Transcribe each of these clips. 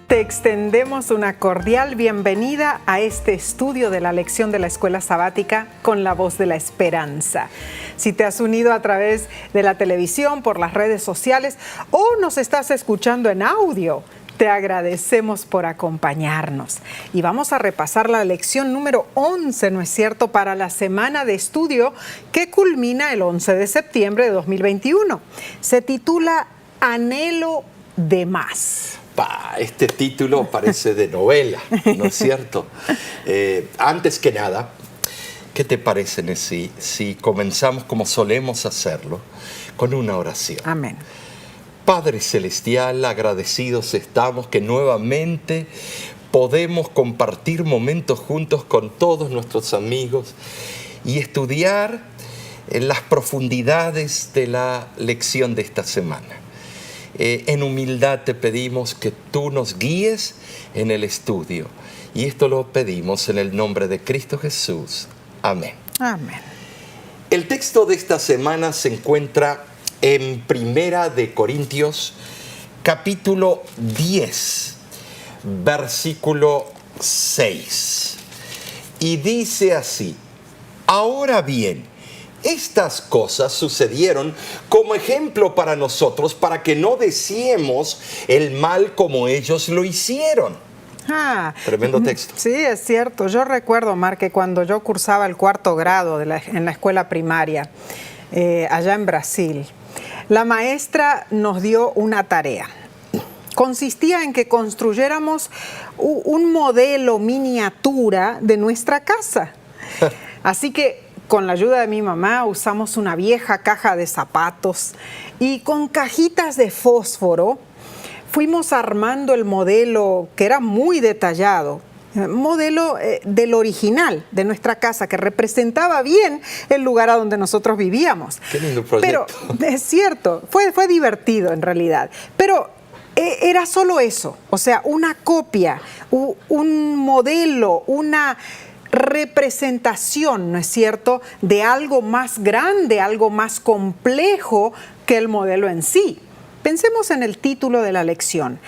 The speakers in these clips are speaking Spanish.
Te extendemos una cordial bienvenida a este estudio de la lección de la Escuela Sabática con la voz de la esperanza. Si te has unido a través de la televisión, por las redes sociales o nos estás escuchando en audio, te agradecemos por acompañarnos. Y vamos a repasar la lección número 11, ¿no es cierto?, para la semana de estudio que culmina el 11 de septiembre de 2021. Se titula Anhelo de más. Este título parece de novela, ¿no es cierto? Antes que nada, ¿qué te parece, Nessie, si comenzamos como solemos hacerlo, con una oración? Amén. Padre Celestial, agradecidos estamos que nuevamente podemos compartir momentos juntos con todos nuestros amigos y estudiar en las profundidades de la lección de esta semana. En humildad te pedimos que tú nos guíes en el estudio. Y esto lo pedimos en el nombre de Cristo Jesús. Amén. Amén. El texto de esta semana se encuentra en Primera de Corintios, capítulo 10, versículo 6. Y dice así: ahora bien, estas cosas sucedieron como ejemplo para nosotros, para que no deseemos el mal como ellos lo hicieron. Tremendo texto. Sí, es cierto. Yo recuerdo, Omar, que cuando yo cursaba el cuarto grado en la escuela primaria, allá en Brasil, la maestra nos dio una tarea. Consistía en que construyéramos un modelo miniatura de nuestra casa. Así que, con la ayuda de mi mamá, usamos una vieja caja de zapatos y con cajitas de fósforo fuimos armando el modelo, que era muy detallado, modelo del original de nuestra casa, que representaba bien el lugar a donde nosotros vivíamos. Qué lindo proyecto. Pero es cierto, fue divertido en realidad, pero era solo eso, o sea, una copia, un modelo, una representación, ¿no es cierto?, de algo más grande, algo más complejo que el modelo en sí. Pensemos en el título de la lección: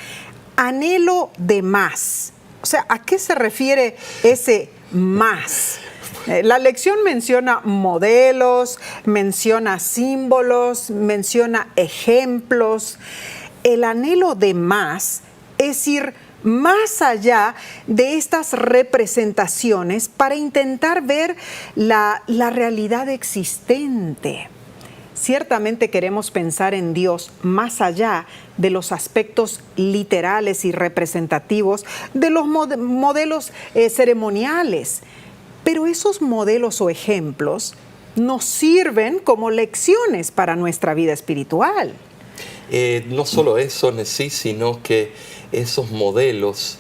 Anhelo de más. O sea, ¿a qué se refiere ese más? La lección menciona modelos, menciona símbolos, menciona ejemplos. El anhelo de más es ir más allá de estas representaciones para intentar ver la realidad existente. Ciertamente queremos pensar en Dios más allá de los aspectos literales y representativos de los modelos ceremoniales, pero esos modelos o ejemplos nos sirven como lecciones para nuestra vida espiritual. No solo eso, Nessie, sino que esos modelos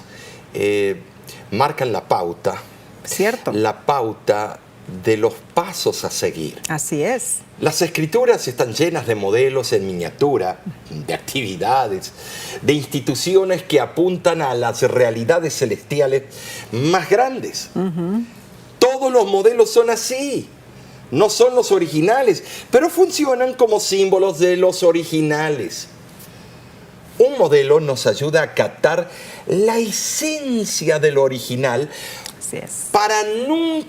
marcan la pauta. ¿Cierto? La pauta de los pasos a seguir. Así es. Las escrituras están llenas de modelos en miniatura, de actividades, de instituciones que apuntan a las realidades celestiales más grandes. Todos los modelos son así. No son los originales, pero funcionan como símbolos de los originales. Un modelo nos ayuda a captar la esencia del original. Así es. Para nunca,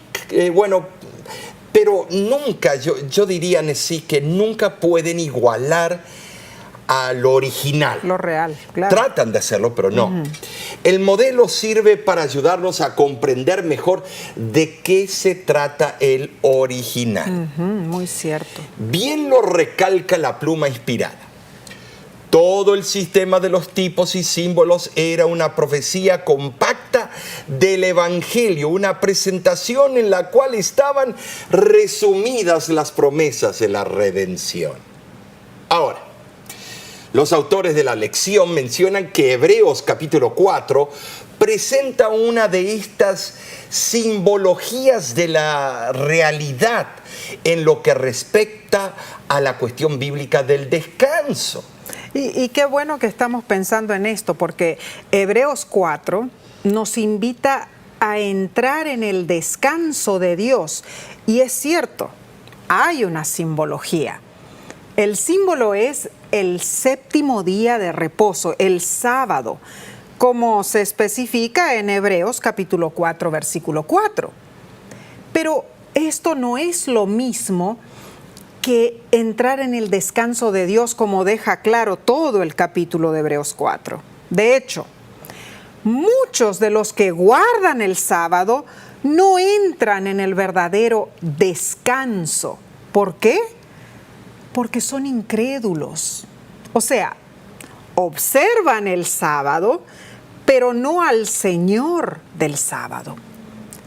pero nunca, yo diría, Nessie, que nunca pueden igualar a lo original. Lo real, claro. Tratan de hacerlo, pero no. El modelo sirve para ayudarnos a comprender mejor de qué se trata el original. Muy cierto. Bien lo recalca la pluma inspirada. Todo el sistema de los tipos y símbolos era una profecía compacta del Evangelio, una presentación en la cual estaban resumidas las promesas de la redención. Ahora, los autores de la lección mencionan que Hebreos capítulo 4 presenta una de estas simbologías de la realidad en lo que respecta a la cuestión bíblica del descanso. Y qué bueno que estamos pensando en esto, porque Hebreos 4 nos invita a entrar en el descanso de Dios. Y es cierto, hay una simbología. El símbolo es el séptimo día de reposo, el sábado. como se especifica en Hebreos capítulo 4, versículo 4. Pero esto no es lo mismo que entrar en el descanso de Dios, como deja claro todo el capítulo de Hebreos 4. De hecho, muchos de los que guardan el sábado no entran en el verdadero descanso. ¿Por qué? Porque son incrédulos. O sea, observan el sábado, pero no al Señor del sábado.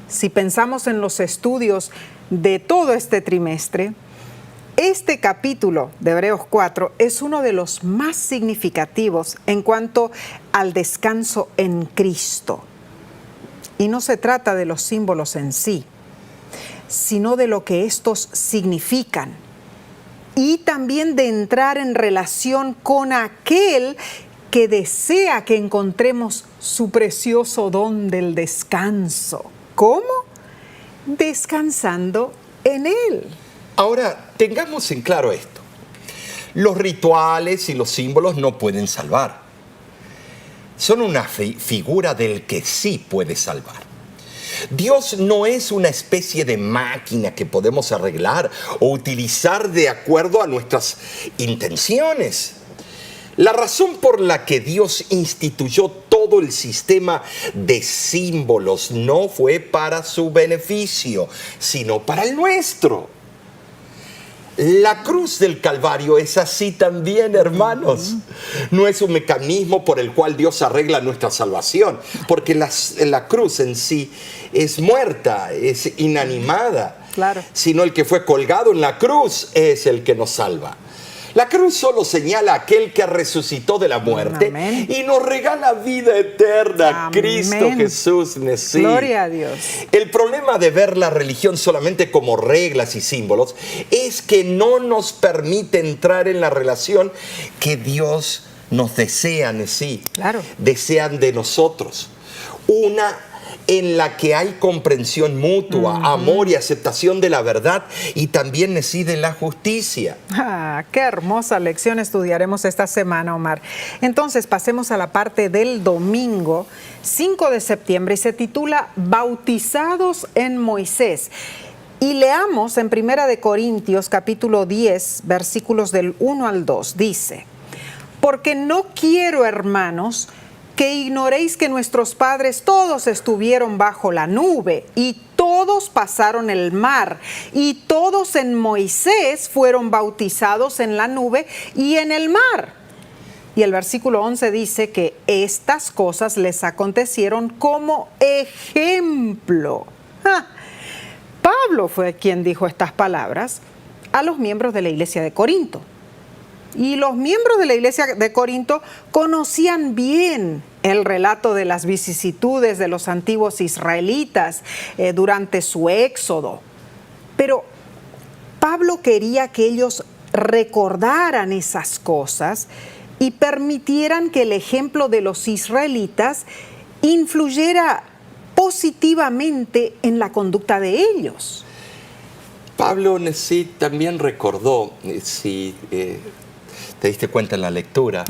Si pensamos en los estudios de todo este trimestre, este capítulo de Hebreos 4 es uno de los más significativos en cuanto al descanso en Cristo. Y no se trata de los símbolos en sí, sino de lo que estos significan. Y también de entrar en relación con aquel que desea que encontremos su precioso don del descanso. ¿Cómo? Descansando en Él. Ahora, tengamos en claro esto. Los rituales y los símbolos no pueden salvar. Son una figura del que sí puede salvar. Dios no es una especie de máquina que podemos arreglar o utilizar de acuerdo a nuestras intenciones. La razón por la que Dios instituyó todo el sistema de símbolos no fue para su beneficio, sino para el nuestro. La cruz del Calvario es así también, hermanos. No es un mecanismo por el cual Dios arregla nuestra salvación, porque la cruz en sí es muerta, es inanimada. Claro. Sino el que fue colgado en la cruz es el que nos salva. La cruz solo señala a aquel que resucitó de la muerte. Amén. Y nos regala vida eterna. Amén. Cristo Jesús. Sí. Gloria a Dios. El problema de ver la religión solamente como reglas y símbolos es que no nos permite entrar en la relación que Dios nos desea, sí. Claro. Desean de nosotros. Una en la que hay comprensión mutua, amor y aceptación de la verdad y también sí de la justicia. Qué hermosa lección estudiaremos esta semana, Omar. Entonces pasemos a la parte del domingo 5 de septiembre y se titula Bautizados en Moisés. Y leamos en 1 de Corintios capítulo 10 versículos del 1 al 2. Dice: porque no quiero, hermanos, que ignoréis que nuestros padres todos estuvieron bajo la nube y todos pasaron el mar y todos en Moisés fueron bautizados en la nube y en el mar. Y el versículo 11 dice que estas cosas les acontecieron como ejemplo. Pablo fue quien dijo estas palabras a los miembros de la iglesia de Corinto. Y los miembros de la iglesia de Corinto conocían bien el relato de las vicisitudes de los antiguos israelitas durante su éxodo. Pero Pablo quería que ellos recordaran esas cosas y permitieran que el ejemplo de los israelitas influyera positivamente en la conducta de ellos. Pablo sí también recordó, te diste cuenta en la lectura,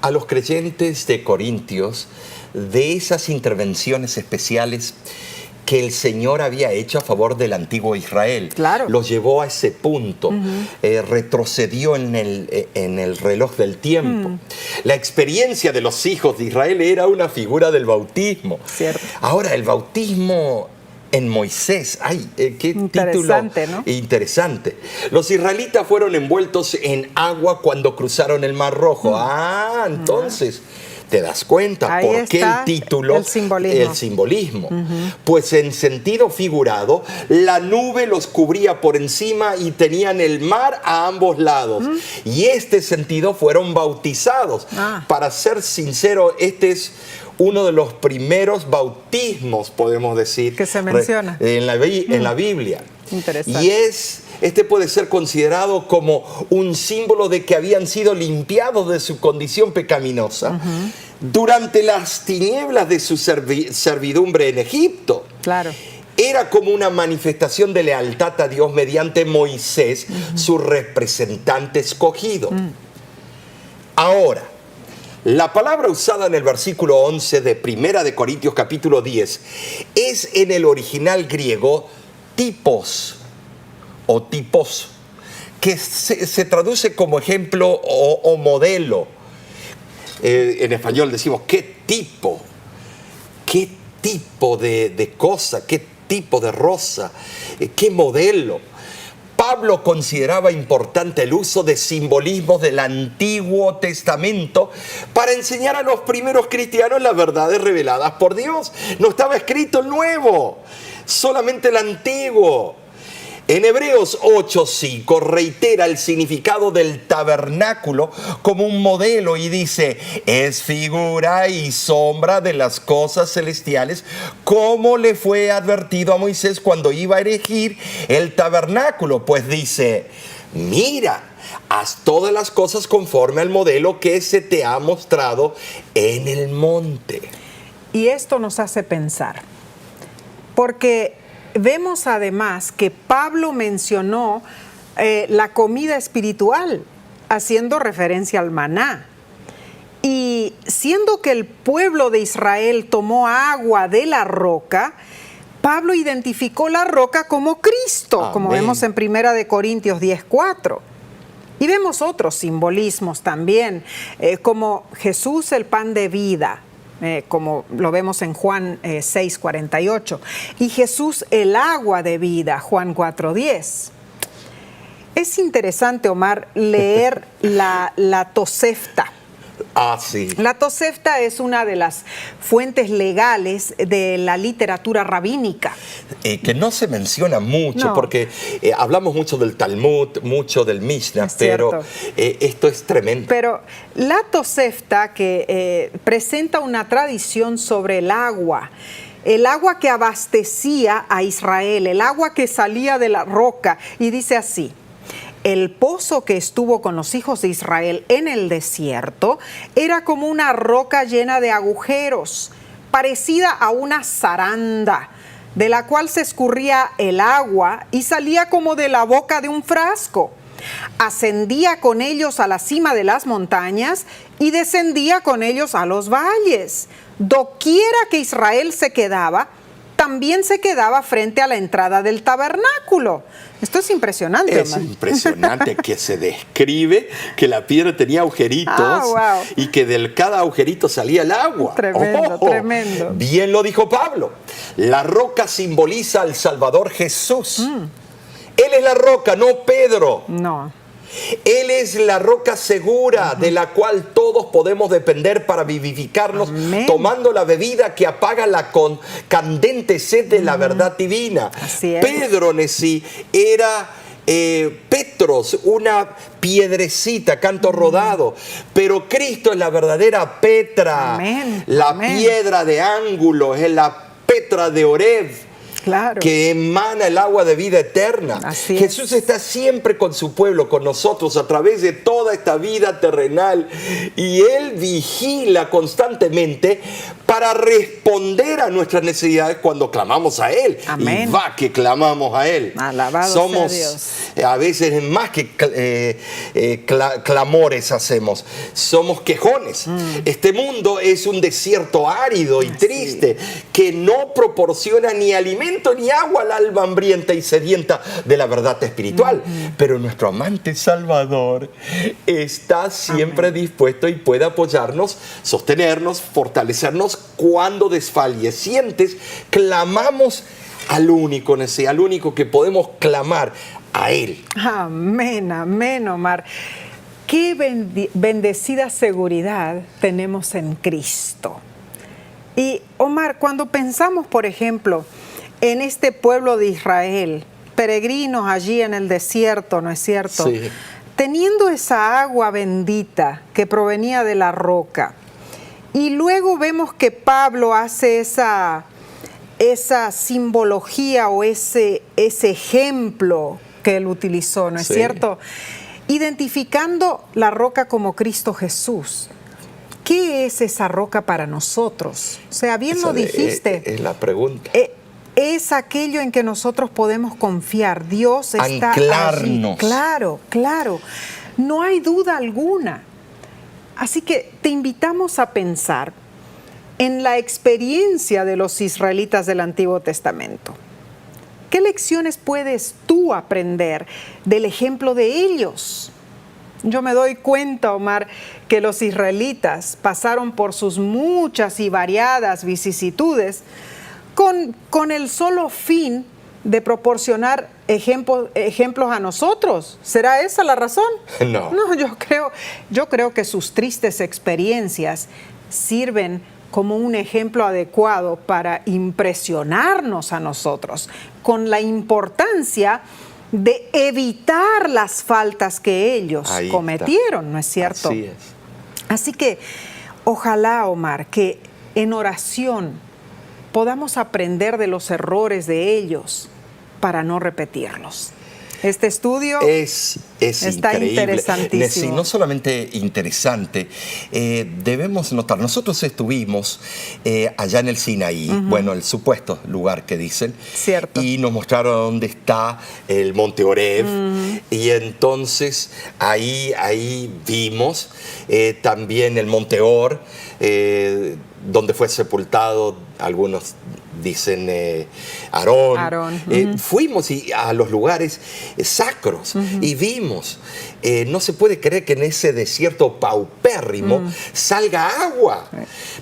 a los creyentes de Corintios de esas intervenciones especiales que el Señor había hecho a favor del antiguo Israel. Claro. Los llevó a ese punto, retrocedió en el reloj del tiempo. La experiencia de los hijos de Israel era una figura del bautismo. Cierto. Ahora, el bautismo en Moisés, qué interesante, título, ¿no? Interesante. Los israelitas fueron envueltos en agua cuando cruzaron el Mar Rojo. Entonces te das cuenta ahí por qué el título, el simbolismo. Pues en sentido figurado, la nube los cubría por encima y tenían el mar a ambos lados. Y este sentido fueron bautizados. Para ser sincero, este es uno de los primeros bautismos, podemos decir, que se menciona en la Biblia. Interesante. Y este puede ser considerado como un símbolo de que habían sido limpiados de su condición pecaminosa durante las tinieblas de su servidumbre en Egipto. Claro. Era como una manifestación de lealtad a Dios mediante Moisés, su representante escogido. Ahora, La palabra usada en el versículo 11 de Primera de Corintios capítulo 10 es en el original griego tipos o tipos, que se traduce como ejemplo o modelo. En español decimos qué tipo de cosa, qué tipo de rosa, qué modelo. Pablo consideraba importante el uso de simbolismos del Antiguo Testamento para enseñar a los primeros cristianos las verdades reveladas por Dios. No estaba escrito el Nuevo, solamente el Antiguo. En Hebreos 8:5 reitera el significado del tabernáculo como un modelo y dice: es figura y sombra de las cosas celestiales, como le fue advertido a Moisés cuando iba a erigir el tabernáculo. Pues dice: mira, haz todas las cosas conforme al modelo que se te ha mostrado en el monte. Y esto nos hace pensar, porque vemos además que Pablo mencionó la comida espiritual, haciendo referencia al maná. Y siendo que el pueblo de Israel tomó agua de la roca, Pablo identificó la roca como Cristo, Amén. como vemos en 1 de Corintios 10:4. Y vemos otros simbolismos también, como Jesús el pan de vida, como lo vemos en Juan 6:48, y Jesús el agua de vida, Juan 4:10. Es interesante, Omar, leer la Tosefta. Sí. La Tosefta es una de las fuentes legales de la literatura rabínica. Que no se menciona mucho, No. porque hablamos mucho del Talmud, mucho del Mishnah, Es cierto. pero esto es tremendo. Pero la Tosefta, que presenta una tradición sobre el agua que abastecía a Israel, el agua que salía de la roca, y dice así: el pozo que estuvo con los hijos de Israel en el desierto era como una roca llena de agujeros, parecida a una zaranda, de la cual se escurría el agua y salía como de la boca de un frasco. Ascendía con ellos a la cima de las montañas y descendía con ellos a los valles. Doquiera que Israel se quedaba, también se quedaba frente a la entrada del tabernáculo. Esto es impresionante, Es Omar. impresionante que se describe que la piedra tenía agujeritos Wow. y que de cada agujerito salía el agua. Tremendo, tremendo. Bien lo dijo Pablo. La roca simboliza al Salvador Jesús. Él es la roca, no Pedro. No. Él es la roca segura de la cual todos podemos depender para vivificarnos, Amén. tomando la bebida que apaga la candente sed de la verdad divina. Así es. Pedro Nesí era Petros, una piedrecita, canto rodado, pero Cristo es la verdadera Petra, Amén, la amén. piedra de ángulo, es la Petra de Oreb, Claro. que emana el agua de vida eterna. Así es. Jesús está siempre con su pueblo, con nosotros, a través de toda esta vida terrenal, y Él vigila constantemente para responder a nuestras necesidades cuando clamamos a Él. Amén. Y va que clamamos a Él. Alabado Somos, sea Dios. a veces más que clamores hacemos, somos quejones. Este mundo es un desierto árido y triste que no proporciona ni alimento ni agua al alma hambrienta y sedienta de la verdad espiritual. Pero nuestro amante Salvador está siempre dispuesto y puede apoyarnos, sostenernos, fortalecernos cuando desfallecientes clamamos al único que podemos clamar, a Él. Amén, amén, Omar. Qué bendecida seguridad tenemos en Cristo. Y Omar, cuando pensamos, por ejemplo, en este pueblo de Israel, peregrinos allí en el desierto, ¿no es cierto? Sí. Teniendo esa agua bendita que provenía de la roca, y luego vemos que Pablo hace esa simbología o ese ejemplo que él utilizó, ¿no es Sí. cierto? Identificando la roca como Cristo Jesús. ¿Qué es esa roca para nosotros? O sea, bien Esa lo dijiste. es la pregunta. Es aquello en que nosotros podemos confiar. Dios está Anclarnos. allí. Claro, claro. No hay duda alguna. Así que te invitamos a pensar en la experiencia de los israelitas del Antiguo Testamento. ¿Qué lecciones puedes tú aprender del ejemplo de ellos? Yo me doy cuenta, Omar, que los israelitas pasaron por sus muchas y variadas vicisitudes con el solo fin de proporcionar ejemplos a nosotros. ¿Será esa la razón? No. No, yo creo que sus tristes experiencias sirven como un ejemplo adecuado para impresionarnos a nosotros con la importancia de evitar las faltas que ellos cometieron, ¿no es cierto? Así es. Así que ojalá, Omar, que en oración podamos aprender de los errores de ellos para no repetirlos. Este estudio está increíble. interesantísimo. No solamente interesante, debemos notar, nosotros estuvimos allá en el Sinaí, bueno, el supuesto lugar que dicen, Cierto. Y nos mostraron dónde está el Monte Horeb, y entonces ahí vimos también el Monte Or, donde fue sepultado, algunos dicen Aarón. Fuimos a los lugares sacros y vimos, no se puede creer que en ese desierto paupérrimo salga agua,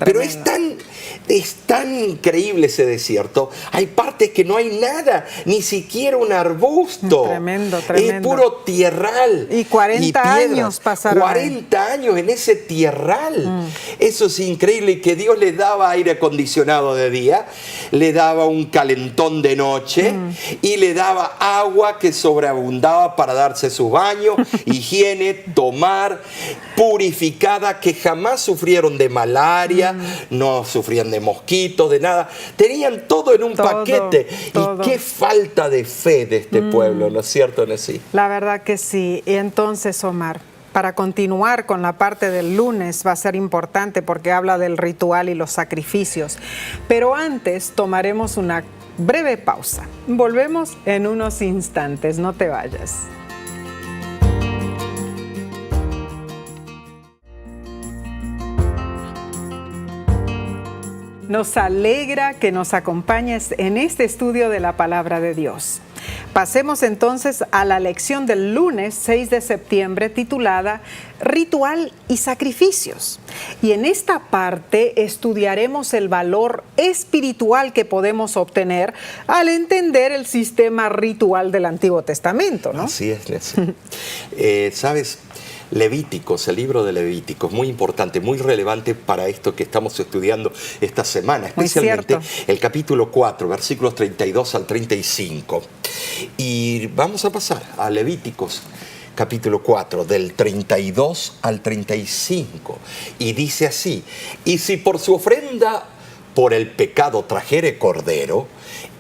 pero es tan increíble ese desierto, hay partes que no hay nada, ni siquiera un arbusto. Tremendo. Es puro tierral. Y 40 años pasaron. 40 años en ese tierral. Eso es increíble, y que Dios les daba aire acondicionado de día, le daba un calentón de noche y le daba agua que sobreabundaba para darse su baño, higiene, tomar, purificada, que jamás sufrieron de malaria, no sufrían de mosquitos, de nada. Tenían todo en un paquete. Todo. Y qué falta de fe de este pueblo, ¿no es cierto, Nesí? La verdad que sí. Y entonces, Omar, para continuar con la parte del lunes va a ser importante porque habla del ritual y los sacrificios. Pero antes tomaremos una breve pausa. Volvemos en unos instantes, no te vayas. Nos alegra que nos acompañes en este estudio de la Palabra de Dios. Pasemos entonces a la lección del lunes 6 de septiembre titulada Ritual y Sacrificios. Y en esta parte estudiaremos el valor espiritual que podemos obtener al entender el sistema ritual del Antiguo Testamento, ¿no? Así es, Nesí. ¿Sabes? Levíticos, el libro de Levíticos, muy importante, muy relevante para esto que estamos estudiando esta semana, especialmente el capítulo 4, versículos 32 al 35. Y vamos a pasar a Levíticos, capítulo 4, del 32 al 35. Y dice así: y si por su ofrenda por el pecado trajere cordero,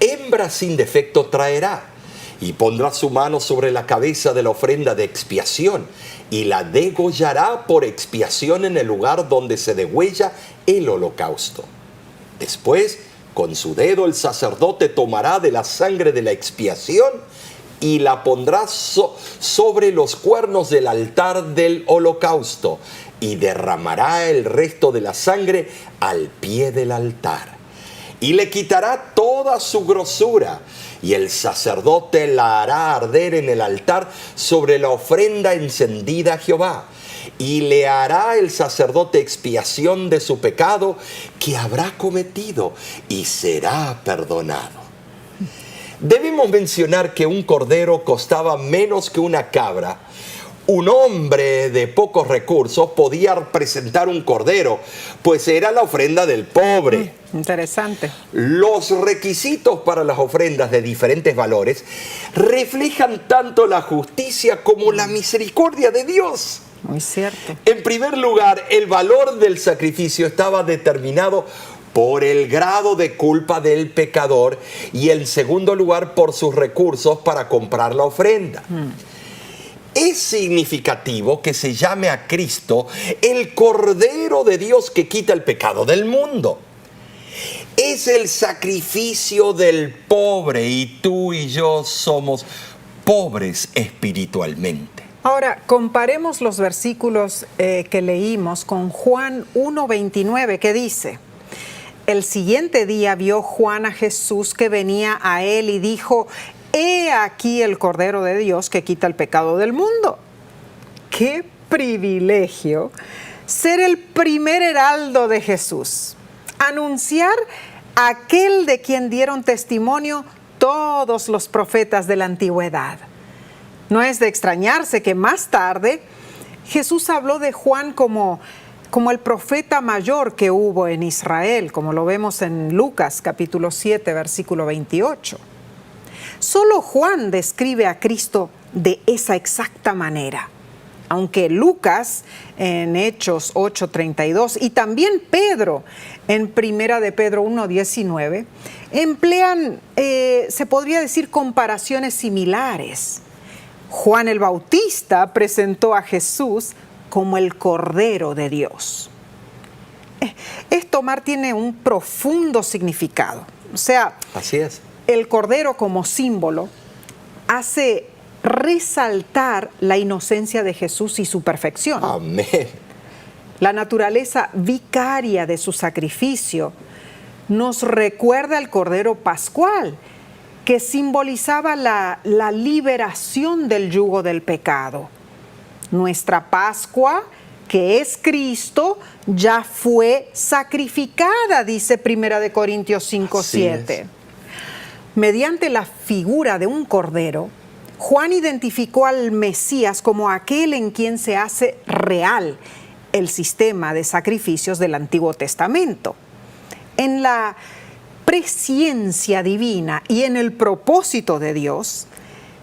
hembra sin defecto traerá, y pondrá su mano sobre la cabeza de la ofrenda de expiación, y la degollará por expiación en el lugar donde se degüella el holocausto. Después, con su dedo el sacerdote tomará de la sangre de la expiación y la pondrá sobre los cuernos del altar del holocausto, y derramará el resto de la sangre al pie del altar. Y le quitará toda su grosura, y el sacerdote la hará arder en el altar sobre la ofrenda encendida a Jehová. Y le hará el sacerdote expiación de su pecado que habrá cometido, y será perdonado. Debemos mencionar que un cordero costaba menos que una cabra. Un hombre de pocos recursos podía presentar un cordero, pues era la ofrenda del pobre. Interesante. Los requisitos para las ofrendas de diferentes valores reflejan tanto la justicia como la misericordia de Dios. Muy cierto. En primer lugar, el valor del sacrificio estaba determinado por el grado de culpa del pecador, y en segundo lugar, por sus recursos para comprar la ofrenda. Es significativo que se llame a Cristo el Cordero de Dios que quita el pecado del mundo. Es el sacrificio del pobre, y tú y yo somos pobres espiritualmente. Ahora, comparemos los versículos que leímos con Juan 1:29, que dice: el siguiente día vio Juan a Jesús que venía a él y dijo: he aquí el Cordero de Dios que quita el pecado del mundo. ¡Qué privilegio ser el primer heraldo de Jesús! Anunciar a aquel de quien dieron testimonio todos los profetas de la antigüedad. No es de extrañarse que más tarde Jesús habló de Juan como el profeta mayor que hubo en Israel, como lo vemos en Lucas capítulo 7, versículo 28. Solo Juan describe a Cristo de esa exacta manera, aunque Lucas en Hechos 8:32 y también Pedro en Primera de Pedro 1:19 emplean, se podría decir, comparaciones similares. Juan el Bautista presentó a Jesús como el Cordero de Dios. Esto, Omar, tiene un profundo significado. O sea, así es. El Cordero como símbolo hace resaltar la inocencia de Jesús y su perfección. Amén. La naturaleza vicaria de su sacrificio nos recuerda al Cordero Pascual, que simbolizaba la liberación del yugo del pecado. Nuestra Pascua, que es Cristo, ya fue sacrificada, dice 1 Corintios 5:7. Mediante la figura de un cordero, Juan identificó al Mesías como aquel en quien se hace real el sistema de sacrificios del Antiguo Testamento. En la presciencia divina y en el propósito de Dios,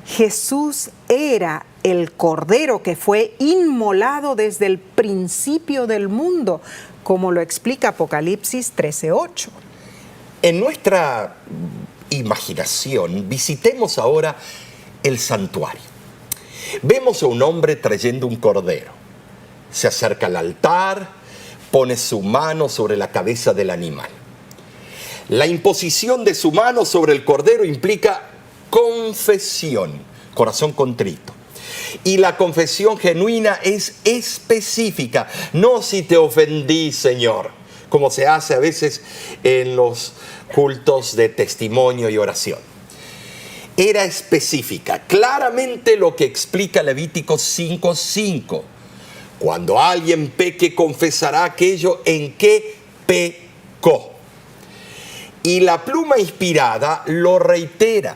Jesús era el Cordero que fue inmolado desde el principio del mundo, como lo explica Apocalipsis 13:8. En nuestra imaginación, visitemos ahora el santuario. Vemos a un hombre trayendo un cordero. Se acerca al altar, pone su mano sobre la cabeza del animal. La imposición de su mano sobre el cordero implica confesión, corazón contrito. Y la confesión genuina es específica. No si te ofendí, Señor, como se hace a veces en los cultos de testimonio y oración. Era específica, claramente lo que explica Levítico 5:5. Cuando alguien peque, confesará aquello en que pecó. Y la pluma inspirada lo reitera.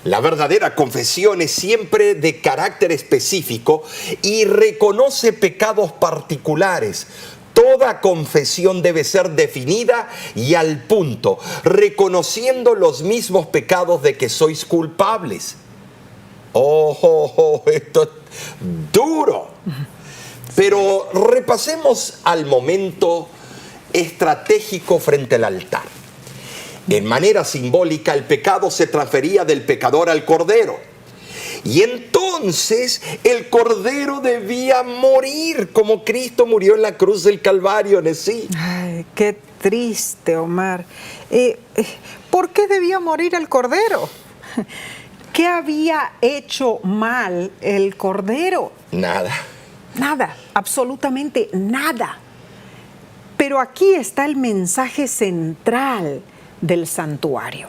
La verdadera confesión es siempre de carácter específico y reconoce pecados particulares. Toda confesión debe ser definida y al punto, reconociendo los mismos pecados de que sois culpables. Esto es duro. Pero repasemos al momento estratégico frente al altar. En manera simbólica, el pecado se transfería del pecador al cordero. Y entonces el cordero debía morir como Cristo murió en la cruz del Calvario, ¿sí? Ay, qué triste, Omar. ¿Por qué debía morir el cordero? ¿Qué había hecho mal el cordero? Nada. Nada, absolutamente nada. Pero aquí está el mensaje central del santuario.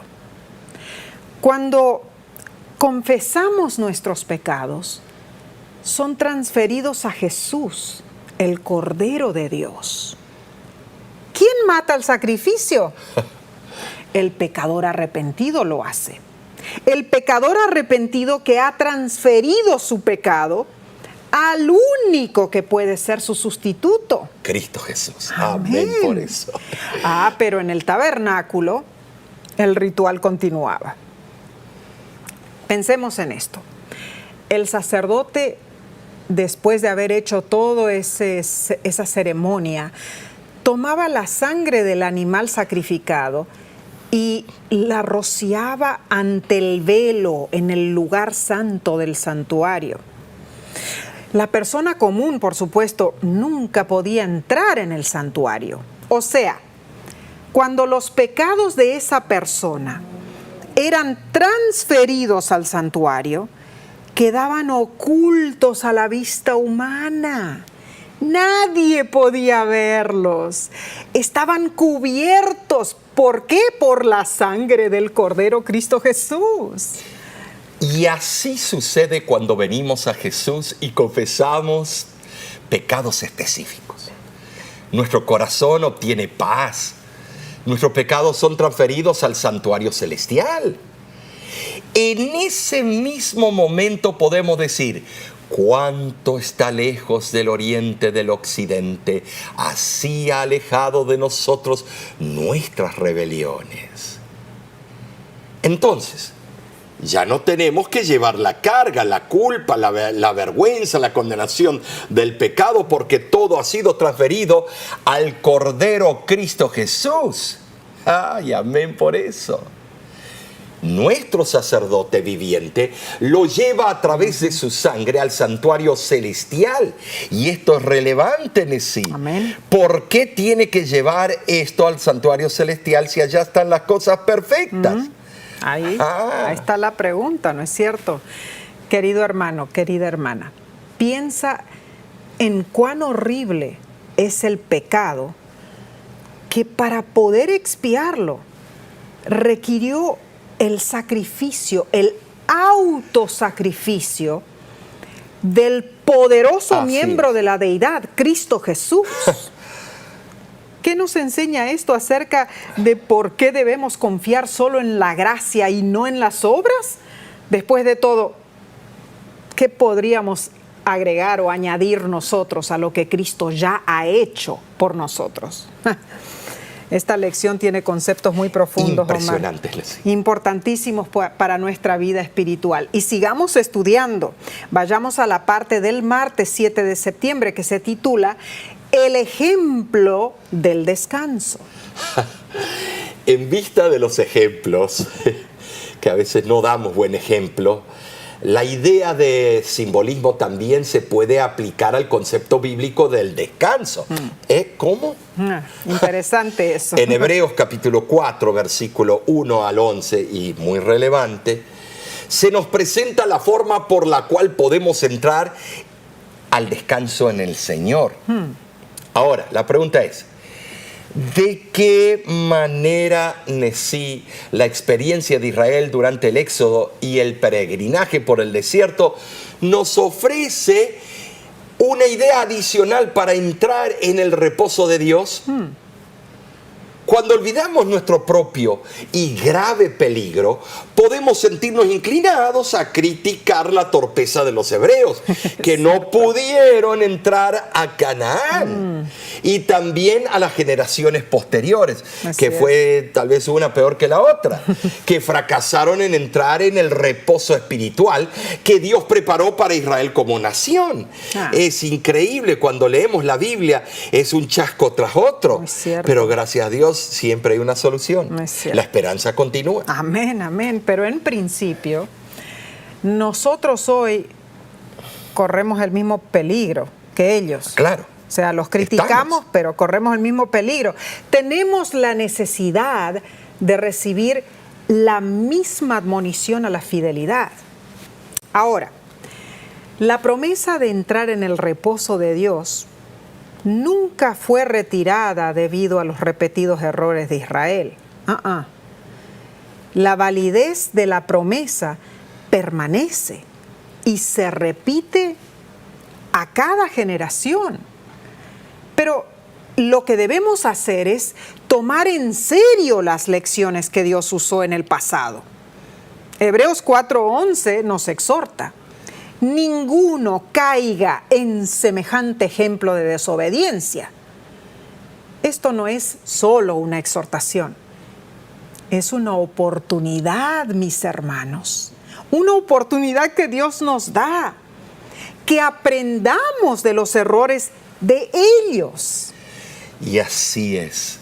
Cuando confesamos nuestros pecados, son transferidos a Jesús, el Cordero de Dios. ¿Quién mata el sacrificio? El pecador arrepentido lo hace. El pecador arrepentido que ha transferido su pecado al único que puede ser su sustituto. Cristo Jesús. Amén. Amén por eso. Pero en el tabernáculo el ritual continuaba. Pensemos en esto. El sacerdote, después de haber hecho toda esa ceremonia, tomaba la sangre del animal sacrificado y la rociaba ante el velo en el lugar santo del santuario. La persona común, por supuesto, nunca podía entrar en el santuario. O sea, cuando los pecados de esa persona eran transferidos al santuario, quedaban ocultos a la vista humana. Nadie podía verlos. Estaban cubiertos. ¿Por qué? Por la sangre del Cordero Cristo Jesús. Y así sucede cuando venimos a Jesús y confesamos pecados específicos. Nuestro corazón obtiene paz. Nuestros pecados son transferidos al santuario celestial. En ese mismo momento podemos decir: cuánto está lejos del oriente del occidente, así ha alejado de nosotros nuestras rebeliones. Entonces, ya no tenemos que llevar la carga, la culpa, la vergüenza, la condenación del pecado, porque todo ha sido transferido al Cordero Cristo Jesús. ¡Ay, amén por eso! Nuestro sacerdote viviente lo lleva a través de su sangre al santuario celestial. Y esto es relevante, Nesí. Amén. ¿Por qué tiene que llevar esto al santuario celestial si allá están las cosas perfectas? Ahí está la pregunta, ¿no es cierto? Querido hermano, querida hermana, piensa en cuán horrible es el pecado, que para poder expiarlo requirió el sacrificio, el autosacrificio del poderoso miembro de la deidad, Cristo Jesús. ¿Qué nos enseña esto acerca de por qué debemos confiar solo en la gracia y no en las obras? Después de todo, ¿qué podríamos agregar o añadir nosotros a lo que Cristo ya ha hecho por nosotros? Esta lección tiene conceptos muy profundos, impresionantes, Omar, importantísimos para nuestra vida espiritual. Y sigamos estudiando. Vayamos a la parte del martes 7 de septiembre que se titula El ejemplo del descanso. En vista de los ejemplos, que a veces no damos buen ejemplo, la idea de simbolismo también se puede aplicar al concepto bíblico del descanso. ¿Cómo? Interesante eso. En Hebreos capítulo 4, versículo 1 al 11, y muy relevante, se nos presenta la forma por la cual podemos entrar al descanso en el Señor. Ahora, la pregunta es: ¿de qué manera, Nesí, la experiencia de Israel durante el éxodo y el peregrinaje por el desierto nos ofrece una idea adicional para entrar en el reposo de Dios? Cuando olvidamos nuestro propio y grave peligro, podemos sentirnos inclinados a criticar la torpeza de los hebreos, que no pudieron entrar a Canaán. Y también a las generaciones posteriores, que fue tal vez una peor que la otra, que fracasaron en entrar en el reposo espiritual que Dios preparó para Israel como nación. Es increíble, cuando leemos la Biblia, es un chasco tras otro. Pero gracias a Dios siempre hay una solución. La esperanza continúa. Amén, amén. Pero en principio, nosotros hoy corremos el mismo peligro que ellos. Claro. O sea, los criticamos, pero corremos el mismo peligro. Tenemos la necesidad de recibir la misma admonición a la fidelidad. Ahora, la promesa de entrar en el reposo de Dios nunca fue retirada debido a los repetidos errores de Israel. La validez de la promesa permanece y se repite a cada generación. Pero lo que debemos hacer es tomar en serio las lecciones que Dios usó en el pasado. Hebreos 4:11 nos exhorta: ninguno caiga en semejante ejemplo de desobediencia. Esto no es solo una exhortación, es una oportunidad, mis hermanos, una oportunidad que Dios nos da, que aprendamos de los errores de ellos. Y así es.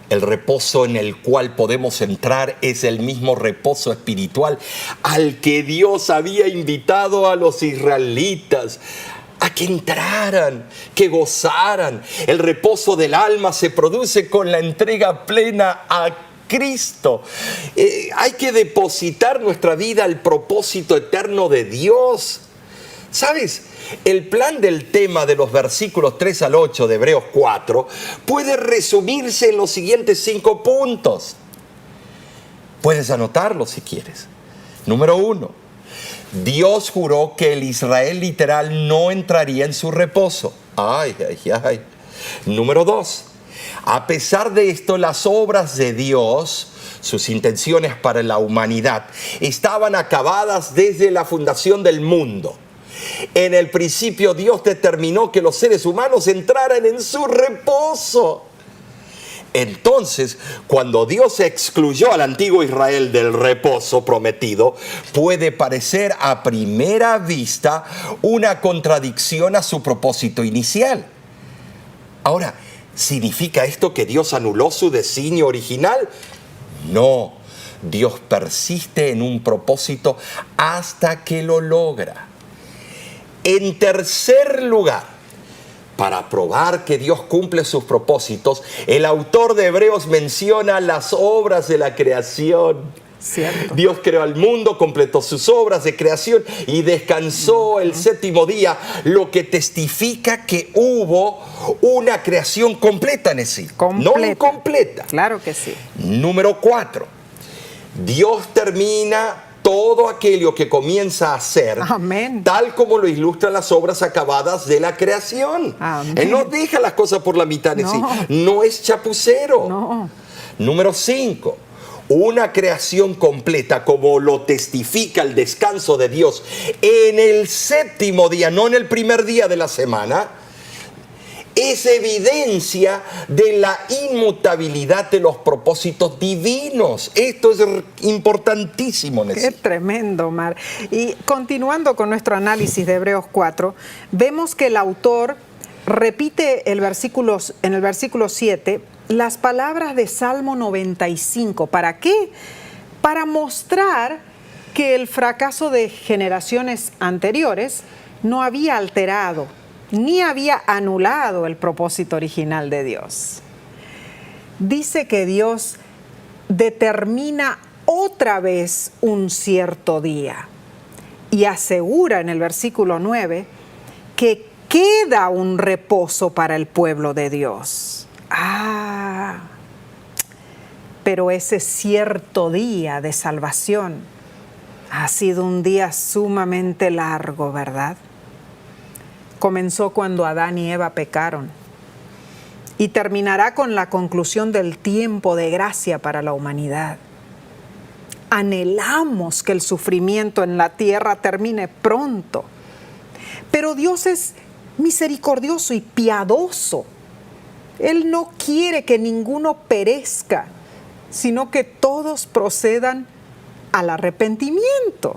El reposo en el cual podemos entrar es el mismo reposo espiritual al que Dios había invitado a los israelitas a que entraran, que gozaran. El reposo del alma se produce con la entrega plena a Cristo. Hay que depositar nuestra vida al propósito eterno de Dios. ¿Sabes? El plan del tema de los versículos 3 al 8 de Hebreos 4 puede resumirse en los siguientes 5 puntos. Puedes anotarlo si quieres. Número 1. Dios juró que el Israel literal no entraría en su reposo. Ay, ay, ay. Número 2. A pesar de esto, las obras de Dios, sus intenciones para la humanidad, estaban acabadas desde la fundación del mundo. En el principio Dios determinó que los seres humanos entraran en su reposo. Entonces, cuando Dios excluyó al antiguo Israel del reposo prometido, puede parecer a primera vista una contradicción a su propósito inicial. Ahora, ¿significa esto que Dios anuló su designio original? No, Dios persiste en un propósito hasta que lo logra. En tercer lugar, para probar que Dios cumple sus propósitos, el autor de Hebreos menciona las obras de la creación. Cierto. Dios creó al mundo, completó sus obras de creación y descansó el séptimo día, lo que testifica que hubo una creación completa en sí, no incompleta. Claro que sí. Número 4. Dios termina todo aquello que comienza a hacer, amén, tal como lo ilustran las obras acabadas de la creación. Amén. Él no deja las cosas por la mitad en sí, no es chapucero. No. Número 5. Una creación completa, como lo testifica el descanso de Dios en el séptimo día, no en el primer día de la semana, es evidencia de la inmutabilidad de los propósitos divinos. Esto es importantísimo. Qué tremendo, Omar. Y continuando con nuestro análisis de Hebreos 4, vemos que el autor repite en el versículo 7 las palabras de Salmo 95. ¿Para qué? Para mostrar que el fracaso de generaciones anteriores no había alterado ni había anulado el propósito original de Dios. Dice que Dios determina otra vez un cierto día y asegura en el versículo 9 que queda un reposo para el pueblo de Dios. Pero ese cierto día de salvación ha sido un día sumamente largo, ¿verdad? Comenzó cuando Adán y Eva pecaron y terminará con la conclusión del tiempo de gracia para la humanidad. Anhelamos que el sufrimiento en la tierra termine pronto, pero Dios es misericordioso y piadoso. Él no quiere que ninguno perezca, sino que todos procedan al arrepentimiento.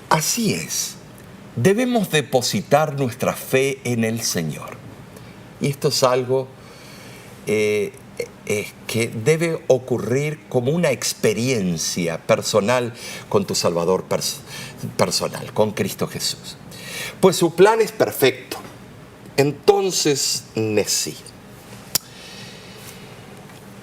Así es. Debemos depositar nuestra fe en el Señor. Y esto es algo que debe ocurrir como una experiencia personal con tu Salvador personal, con Cristo Jesús. Pues su plan es perfecto. Entonces, Nesí,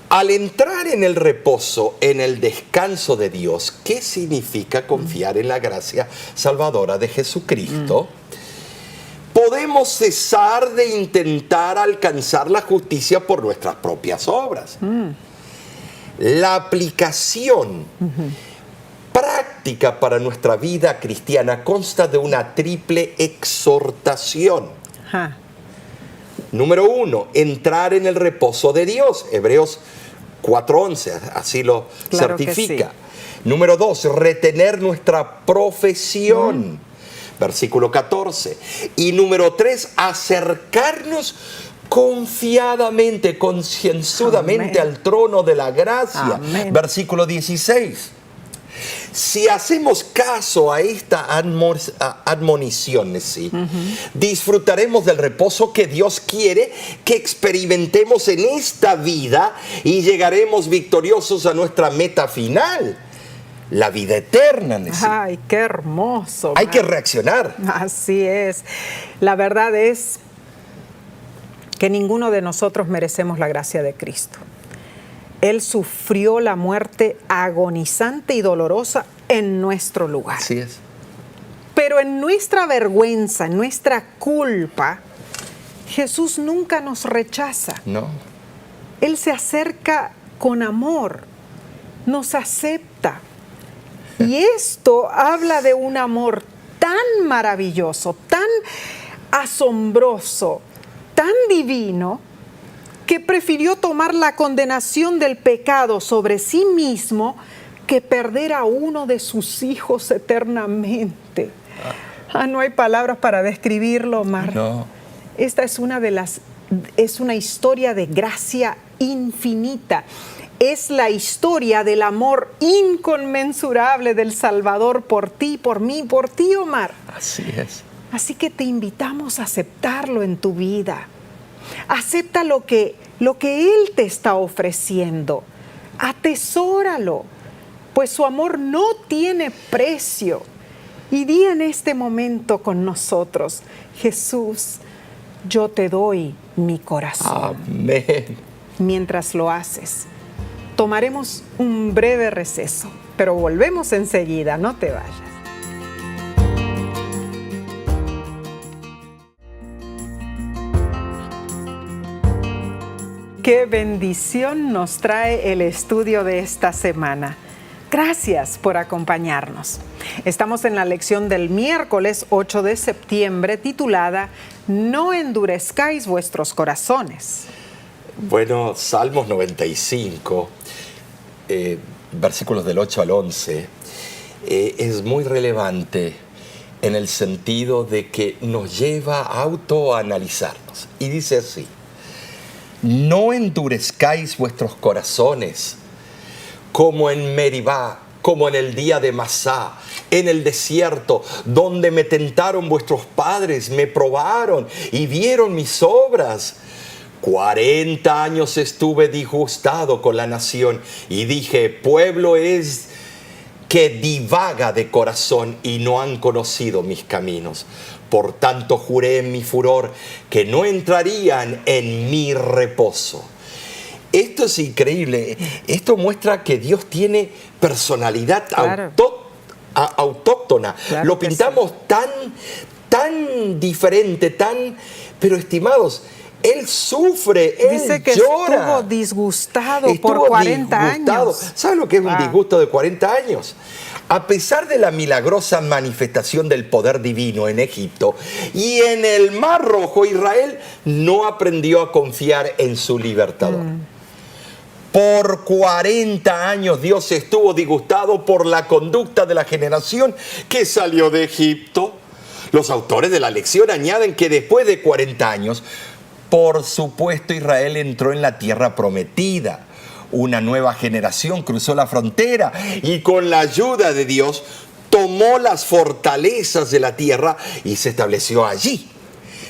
al entrar en el reposo, en el descanso de Dios, ¿qué significa confiar en la gracia salvadora de Jesucristo? Podemos cesar de intentar alcanzar la justicia por nuestras propias obras. La aplicación práctica para nuestra vida cristiana consta de una triple exhortación. Número 1, entrar en el reposo de Dios. Hebreos 4:11, así lo certifica. Sí. Número 2, retener nuestra profesión. Versículo 14. Y número 3, acercarnos confiadamente, concienzudamente al trono de la gracia. Amén. Versículo 16. Si hacemos caso a esta admonición, ¿sí? Disfrutaremos del reposo que Dios quiere que experimentemos en esta vida y llegaremos victoriosos a nuestra meta final, la vida eterna. ¿Sí? ¡Ay, qué hermoso! Hay que reaccionar. Así es. La verdad es que ninguno de nosotros merecemos la gracia de Cristo. Él sufrió la muerte agonizante y dolorosa en nuestro lugar. Así es. Pero en nuestra vergüenza, en nuestra culpa, Jesús nunca nos rechaza. No. Él se acerca con amor, nos acepta. Y esto habla de un amor tan maravilloso, tan asombroso, tan divino, que prefirió tomar la condenación del pecado sobre sí mismo que perder a uno de sus hijos eternamente. No hay palabras para describirlo, Omar. No. Esta es una historia de gracia infinita. Es la historia del amor inconmensurable del Salvador por ti, por mí, por ti, Omar. Así es. Así que te invitamos a aceptarlo en tu vida. Acepta lo que Él te está ofreciendo. Atesóralo, pues su amor no tiene precio. Y di en este momento con nosotros: Jesús, yo te doy mi corazón. Amén. Mientras lo haces, tomaremos un breve receso, pero volvemos enseguida, no te vayas. Qué bendición nos trae el estudio de esta semana. Gracias por acompañarnos. Estamos en la lección del miércoles 8 de septiembre titulada No endurezcáis vuestros corazones. Bueno, Salmos 95, versículos del 8 al 11, es muy relevante en el sentido de que nos lleva a autoanalizarnos. Y dice así: no endurezcáis vuestros corazones como en Meribá, como en el día de Masá, en el desierto, donde me tentaron vuestros padres, me probaron y vieron mis obras. 40 años estuve disgustado con la nación y dije: pueblo es que divaga de corazón y no han conocido mis caminos. Por tanto juré en mi furor que no entrarían en mi reposo. Esto es increíble. Esto muestra que Dios tiene personalidad autóctona. Claro. Lo pintamos tan diferente, pero estimados, Él sufre, Dice Él que llora. estuvo disgustado por 40 años. ¿Sabes lo que es un disgusto de 40 años? A pesar de la milagrosa manifestación del poder divino en Egipto y en el Mar Rojo, Israel no aprendió a confiar en su libertador. Por 40 años Dios estuvo disgustado por la conducta de la generación que salió de Egipto. Los autores de la lección añaden que después de 40 años, por supuesto, Israel entró en la tierra prometida. Una nueva generación cruzó la frontera y con la ayuda de Dios tomó las fortalezas de la tierra y se estableció allí.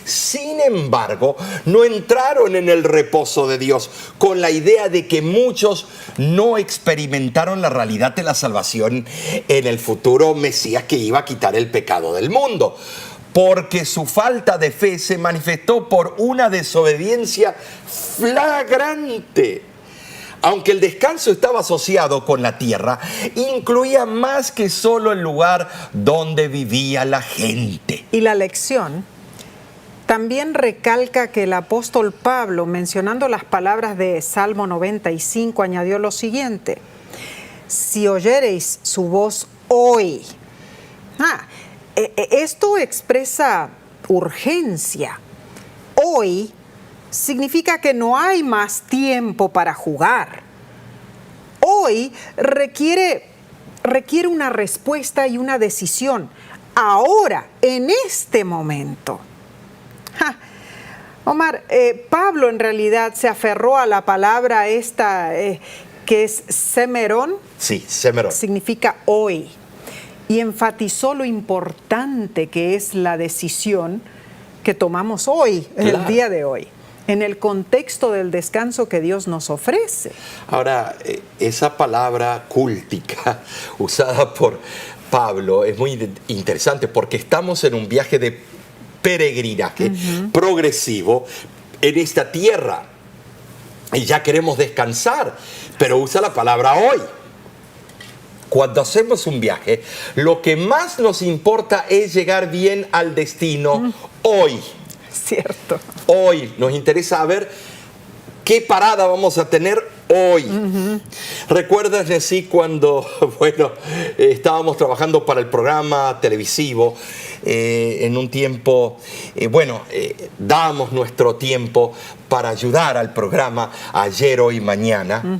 Sin embargo, no entraron en el reposo de Dios, con la idea de que muchos no experimentaron la realidad de la salvación en el futuro Mesías que iba a quitar el pecado del mundo. Porque su falta de fe se manifestó por una desobediencia flagrante. Aunque el descanso estaba asociado con la tierra, incluía más que solo el lugar donde vivía la gente. Y la lección también recalca que el apóstol Pablo, mencionando las palabras de Salmo 95, añadió lo siguiente: si oyereis su voz hoy. Esto expresa urgencia. Hoy significa que no hay más tiempo para jugar. Hoy requiere una respuesta y una decisión. Ahora, en este momento. Omar, Pablo en realidad se aferró a la palabra esta que es semerón. Sí, semerón. Significa hoy. Y enfatizó lo importante que es la decisión que tomamos hoy, en el día de hoy, en el contexto del descanso que Dios nos ofrece. Ahora, esa palabra cúltica usada por Pablo es muy interesante porque estamos en un viaje de peregrinaje progresivo en esta tierra. y ya queremos descansar, pero usa la palabra hoy. Cuando hacemos un viaje, lo que más nos importa es llegar bien al destino hoy. Cierto. Hoy nos interesa saber qué parada vamos a tener hoy. ¿Recuerdas, Nesí, cuando estábamos trabajando para el programa televisivo? En un tiempo, dábamos nuestro tiempo para ayudar al programa Ayer, Hoy, Mañana.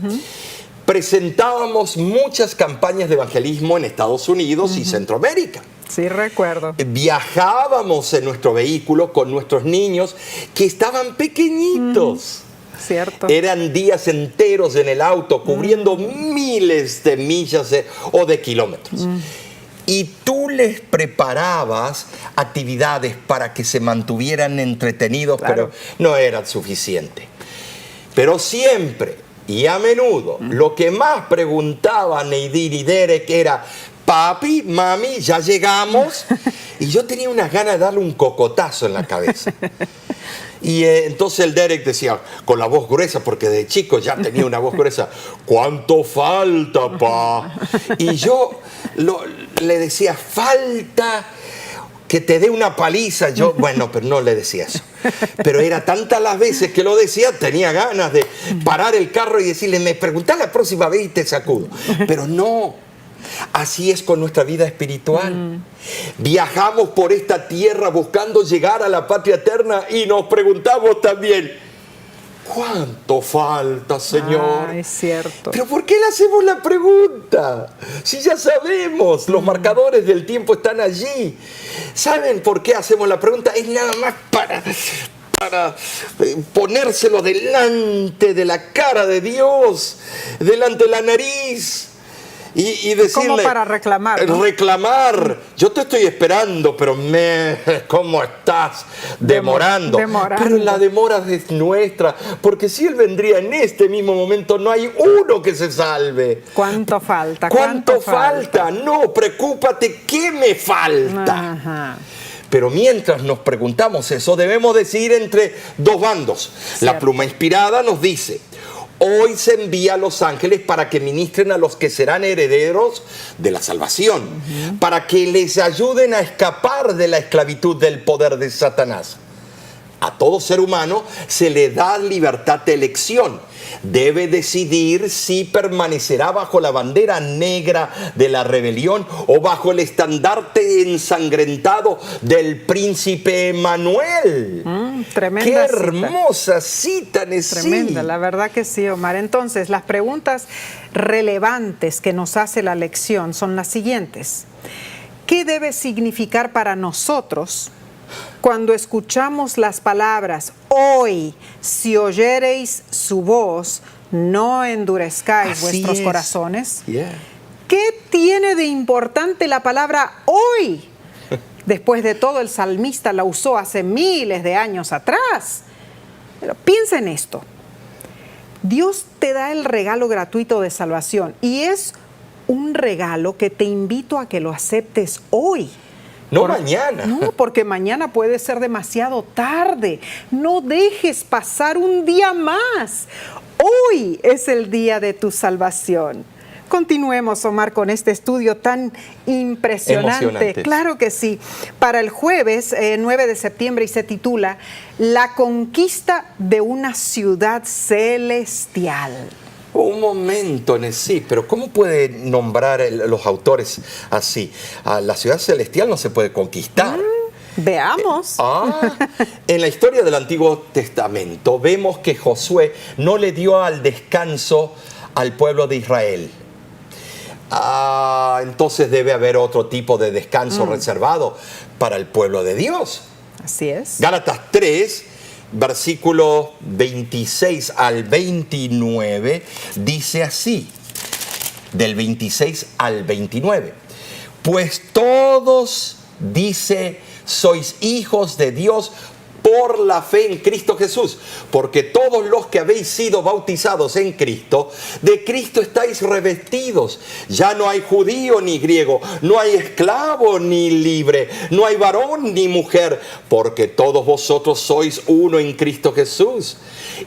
Presentábamos muchas campañas de evangelismo en Estados Unidos y Centroamérica. Sí, recuerdo. Viajábamos en nuestro vehículo con nuestros niños que estaban pequeñitos. Cierto. Eran días enteros en el auto, cubriendo miles de millas o de kilómetros. Y tú les preparabas actividades para que se mantuvieran entretenidos, Claro. pero no eran suficientes. Pero siempre y a menudo, lo que más preguntaban Neidín y Derek era: papi, mami, ¿ya llegamos? Y yo tenía unas ganas de darle un cocotazo en la cabeza. Y entonces el Derek decía, con la voz gruesa, porque de chico ya tenía una voz gruesa: ¿cuánto falta, pa? Y yo le decía: falta que te dé una paliza. Yo, pero no le decía eso. Pero era tantas las veces que lo decía, tenía ganas de parar el carro y decirle: me preguntás la próxima vez y te sacudo. Pero no. Así es con nuestra vida espiritual. Viajamos por esta tierra buscando llegar a la patria eterna y nos preguntamos también: ¿cuánto falta, Señor? Es cierto. ¿Pero por qué le hacemos la pregunta? Si ya sabemos, los marcadores del tiempo están allí. ¿Saben por qué hacemos la pregunta? Es nada más para ponérselo delante de la cara de Dios, delante de la nariz. Y decirle, como para reclamar, ¿no? Reclamar. Yo te estoy esperando, pero ¿cómo estás demorando? Pero la demora es nuestra, porque si Él vendría en este mismo momento, no hay uno que se salve. ¿Cuánto falta? ¿Cuánto falta? No, preocúpate, ¿qué me falta? Ajá. Pero mientras nos preguntamos eso, debemos decidir entre dos bandos. Cierto. La pluma inspirada nos dice: hoy se envía a los ángeles para que ministren a los que serán herederos de la salvación, para que les ayuden a escapar de la esclavitud del poder de Satanás. A todo ser humano se le da libertad de elección. Debe decidir si permanecerá bajo la bandera negra de la rebelión o bajo el estandarte ensangrentado del príncipe Emanuel. Tremenda ¡Qué cita. hermosa cita, Nesí! Tremenda, la verdad que sí, Omar. Entonces, las preguntas relevantes que nos hace la lección son las siguientes. ¿Qué debe significar para nosotros cuando escuchamos las palabras: hoy, si oyereis su voz, no endurezcáis Así vuestros es. corazones? Yeah. ¿Qué tiene de importante la palabra hoy? Después de todo, el salmista la usó hace miles de años atrás. Pero piensa en esto. Dios te da el regalo gratuito de salvación y es un regalo que te invito a que lo aceptes hoy. No mañana. No, porque mañana puede ser demasiado tarde. No dejes pasar un día más. Hoy es el día de tu salvación. Continuemos, Omar, con este estudio tan impresionante. Emocionante. Claro que sí. Para el jueves 9 de septiembre y se titula La conquista de una ciudad celestial. Un momento, Nesí, pero ¿cómo puede nombrar los autores así? La ciudad celestial no se puede conquistar. Veamos. En la historia del Antiguo Testamento vemos que Josué no le dio al descanso al pueblo de Israel. Entonces debe haber otro tipo de descanso reservado para el pueblo de Dios. Así es. Gálatas 3, versículo 26 al 29, dice así, del 26 al 29. Pues todos, dice, sois hijos de Dios por la fe en Cristo Jesús, porque todos los que habéis sido bautizados en Cristo, de Cristo estáis revestidos. Ya no hay judío ni griego, no hay esclavo ni libre, no hay varón ni mujer, porque todos vosotros sois uno en Cristo Jesús.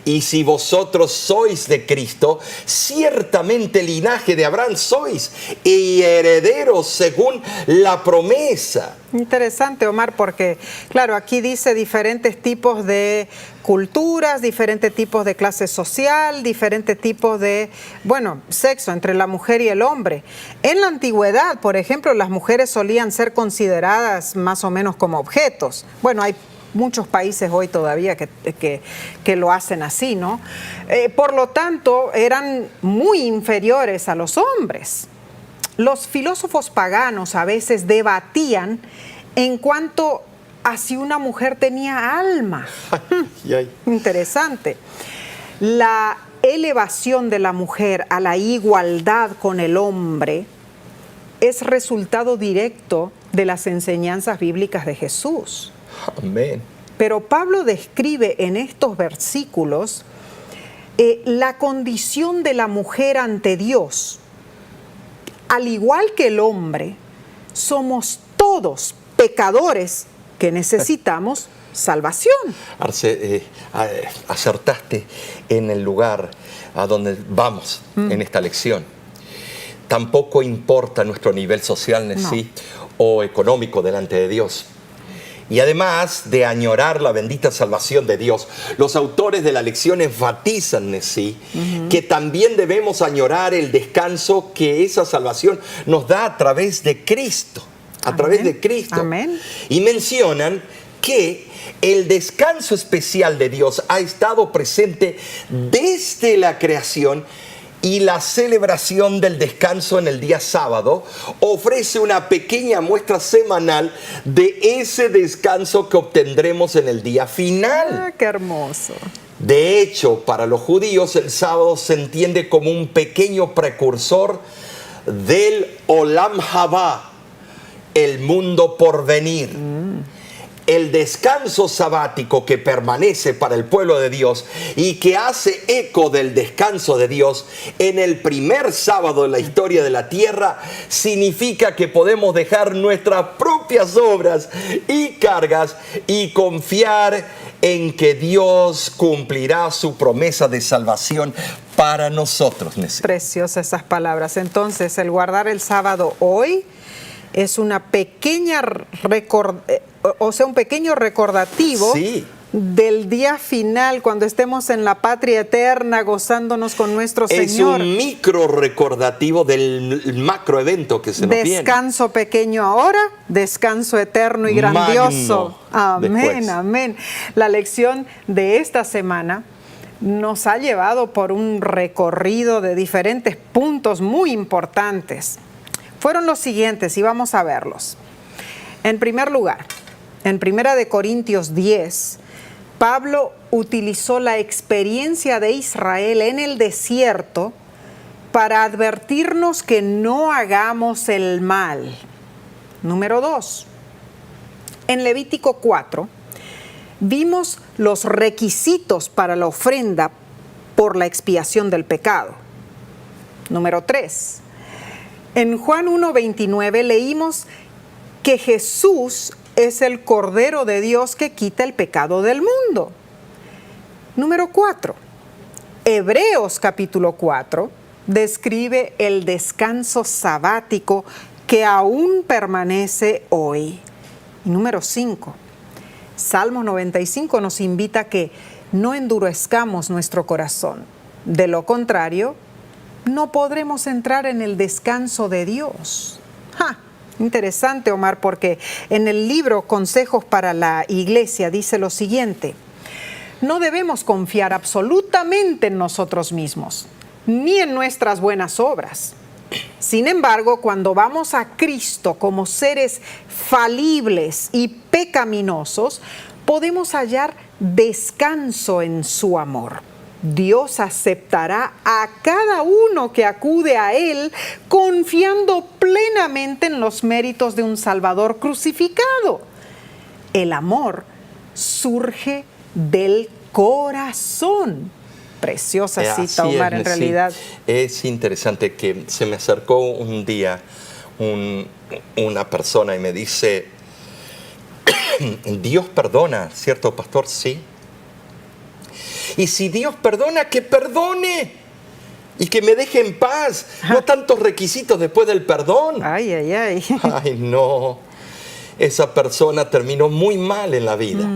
Y si vosotros sois de Cristo, ciertamente linaje de Abraham sois, y herederos según la promesa. Interesante, Omar, porque claro, aquí dice diferentes tipos de culturas, diferentes tipos de clase social, diferentes tipos de, sexo entre la mujer y el hombre. En la antigüedad, por ejemplo, las mujeres solían ser consideradas más o menos como objetos. Hay muchos países hoy todavía que lo hacen así, ¿no? Por lo tanto, eran muy inferiores a los hombres. Los filósofos paganos a veces debatían en cuanto a si una mujer tenía alma. Interesante. La elevación de la mujer a la igualdad con el hombre es resultado directo de las enseñanzas bíblicas de Jesús. Amén. Pero Pablo describe en estos versículos la condición de la mujer ante Dios. Al igual que el hombre, somos todos pecadores que necesitamos salvación. Acertaste en el lugar a donde vamos en esta lección. Tampoco importa nuestro nivel social o económico delante de Dios. Y además de añorar la bendita salvación de Dios, los autores de la lección enfatizan que también debemos añorar el descanso que esa salvación nos da a través de Cristo. Amén. Y mencionan que el descanso especial de Dios ha estado presente desde la creación, y la celebración del descanso en el día sábado ofrece una pequeña muestra semanal de ese descanso que obtendremos en el día final. ¡Qué hermoso! De hecho, para los judíos el sábado se entiende como un pequeño precursor del Olam Haba, el mundo por venir. El descanso sabático que permanece para el pueblo de Dios y que hace eco del descanso de Dios en el primer sábado de la historia de la tierra, significa que podemos dejar nuestras propias obras y cargas y confiar en que Dios cumplirá su promesa de salvación para nosotros. Preciosas esas palabras. Entonces, el guardar el sábado hoy es una pequeña un pequeño recordativo del día final, cuando estemos en la patria eterna gozándonos con nuestro Señor. Es un micro recordativo del macro evento que se nos viene. Descanso pequeño ahora, descanso eterno y grandioso. Amén, después. amén. La lección de esta semana nos ha llevado por un recorrido de diferentes puntos muy importantes. Fueron los siguientes y vamos a verlos. En primer lugar, en 1 Corintios 10, Pablo utilizó la experiencia de Israel en el desierto para advertirnos que no hagamos el mal. Número 2, en Levítico 4, vimos los requisitos para la ofrenda por la expiación del pecado. Número 3, en Juan 1:29 leímos que Jesús es el Cordero de Dios que quita el pecado del mundo. Número 4, Hebreos capítulo 4 describe el descanso sabático que aún permanece hoy. Y número 5, Salmo 95 nos invita a que no endurezcamos nuestro corazón. De lo contrario, no podremos entrar en el descanso de Dios. Interesante, Omar, porque en el libro Consejos para la Iglesia dice lo siguiente: no debemos confiar absolutamente en nosotros mismos, ni en nuestras buenas obras. Sin embargo, cuando vamos a Cristo como seres falibles y pecaminosos, podemos hallar descanso en su amor. Dios aceptará a cada uno que acude a Él confiando plenamente en los méritos de un Salvador crucificado. El amor surge del corazón. Preciosa cita, Así Omar, es, en realidad. sí. Es interesante que se me acercó un día una persona y me dice, Dios perdona, ¿cierto, pastor? Sí. Y si Dios perdona, que perdone y que me deje en paz. No tantos requisitos después del perdón. Ay, ay, ay. Ay, no. Esa persona terminó muy mal en la vida.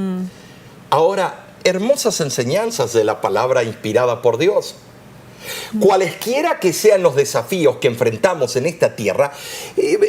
Ahora, hermosas enseñanzas de la palabra inspirada por Dios. Cualesquiera que sean los desafíos que enfrentamos en esta tierra,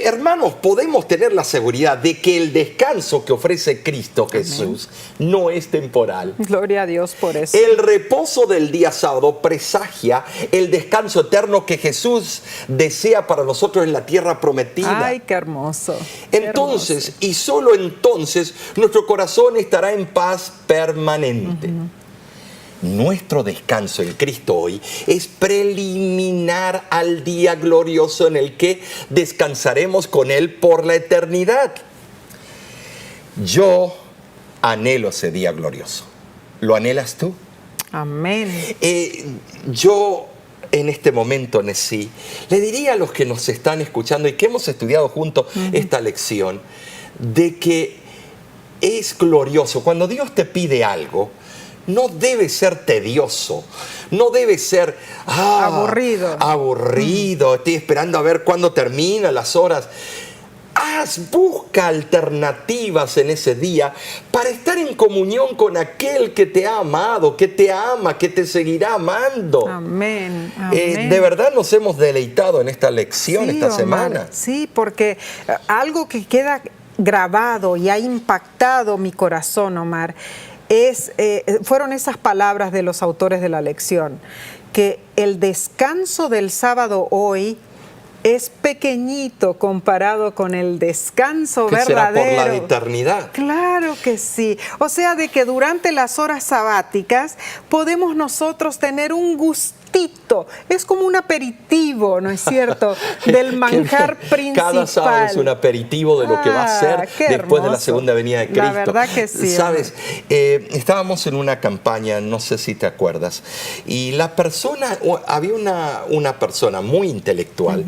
hermanos, podemos tener la seguridad de que el descanso que ofrece Cristo Jesús no es temporal. Gloria a Dios por eso. El reposo del día sábado presagia el descanso eterno que Jesús desea para nosotros en la tierra prometida. Ay, qué hermoso. Entonces, y solo entonces, nuestro corazón estará en paz permanente. Nuestro descanso en Cristo hoy es preliminar al día glorioso en el que descansaremos con Él por la eternidad. Yo anhelo ese día glorioso. ¿Lo anhelas tú? Amén. Yo en este momento, Nesí, le diría a los que nos están escuchando y que hemos estudiado juntos esta lección, de que es glorioso. Cuando Dios te pide algo, no debe ser tedioso, no debe ser aburrido. Estoy esperando a ver cuándo termina, las horas. Busca alternativas en ese día para estar en comunión con aquel que te ha amado, que te ama, que te seguirá amando. Amén. Amén. De verdad nos hemos deleitado en esta lección, esta Omar, semana. Sí, porque algo que queda grabado y ha impactado mi corazón, Omar, fueron esas palabras de los autores de la lección, que el descanso del sábado hoy es pequeñito comparado con el descanso que verdadero. Será por la eternidad. Claro que sí. O sea, de que durante las horas sabáticas podemos nosotros tener un gustito. Es como un aperitivo, ¿no es cierto? Del manjar principal. Cada sábado es un aperitivo de lo que va a ser después de la segunda venida de Cristo. La verdad que sí. Sabes, estábamos en una campaña, no sé si te acuerdas, y había una persona muy intelectual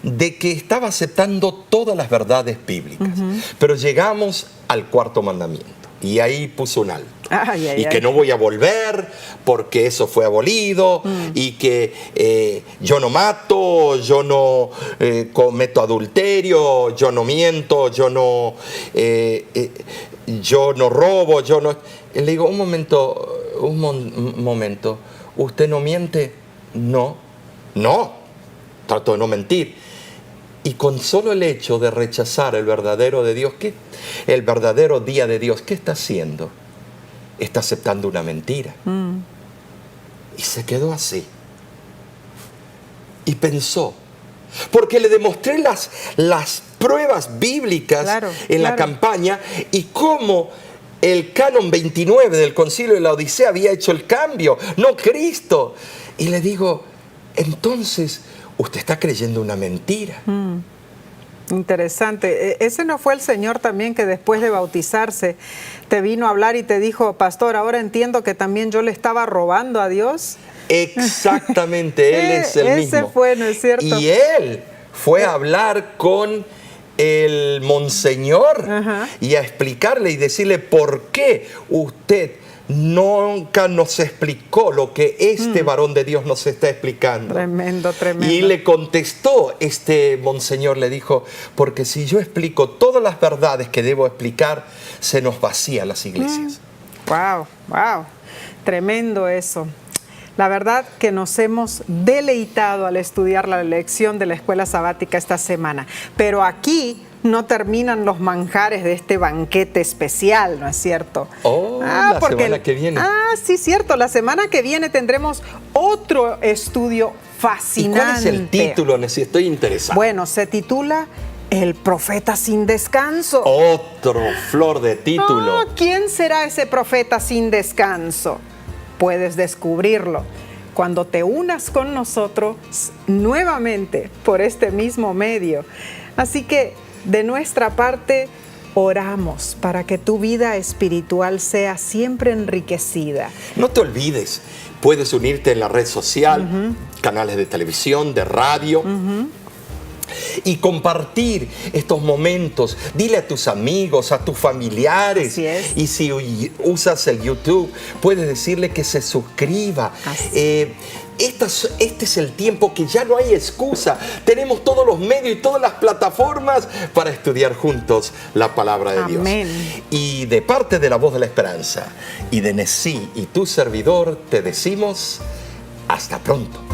de que estaba aceptando todas las verdades bíblicas, pero llegamos al cuarto mandamiento. Y ahí puso un alto. Que no voy a volver porque eso fue abolido y que yo no mato, yo no cometo adulterio, yo no miento, yo no robo, yo no... Le digo, un momento, ¿usted no miente? No, trato de no mentir. Y con solo el hecho de rechazar el verdadero de Dios, el verdadero día de Dios, ¿qué está haciendo? Está aceptando una mentira. Y se quedó así. Y pensó, porque le demostré las pruebas bíblicas en la campaña y cómo el canon 29 del Concilio de la Odisea había hecho el cambio, no Cristo. Y le digo, entonces, usted está creyendo una mentira. Interesante. ¿Ese no fue el Señor también que después de bautizarse te vino a hablar y te dijo, pastor, ahora entiendo que también yo le estaba robando a Dios? Exactamente, Él es el mismo. Ese fue, ¿no es cierto? Y Él fue a hablar con el monseñor y a explicarle y decirle por qué usted nunca nos explicó lo que este varón de Dios nos está explicando. Tremendo, tremendo. Y le contestó este monseñor, le dijo, porque si yo explico todas las verdades que debo explicar, se nos vacían las iglesias. Wow. Tremendo eso. La verdad que nos hemos deleitado al estudiar la lección de la escuela sabática esta semana. Pero aquí no terminan los manjares de este banquete especial, ¿no es cierto? La semana que viene. Sí, cierto. La semana que viene tendremos otro estudio fascinante. ¿Y cuál es el título? Estoy interesado. Bueno, se titula El profeta sin descanso. Otro flor de título. ¿Quién será ese profeta sin descanso? Puedes descubrirlo cuando te unas con nosotros nuevamente por este mismo medio. Así que, de nuestra parte, Oramos para que tu vida espiritual sea siempre enriquecida. No te olvides, puedes unirte en la red social, canales de televisión, de radio, y compartir estos momentos. Dile a tus amigos, a tus familiares. Así es. Y si usas el YouTube, puedes decirle que se suscriba. Este es el tiempo que ya no hay excusa. Tenemos todos los medios y todas las plataformas para estudiar juntos la palabra de Dios. Amén. Y de parte de la Voz de la Esperanza y de Nesí y tu servidor, te decimos hasta pronto.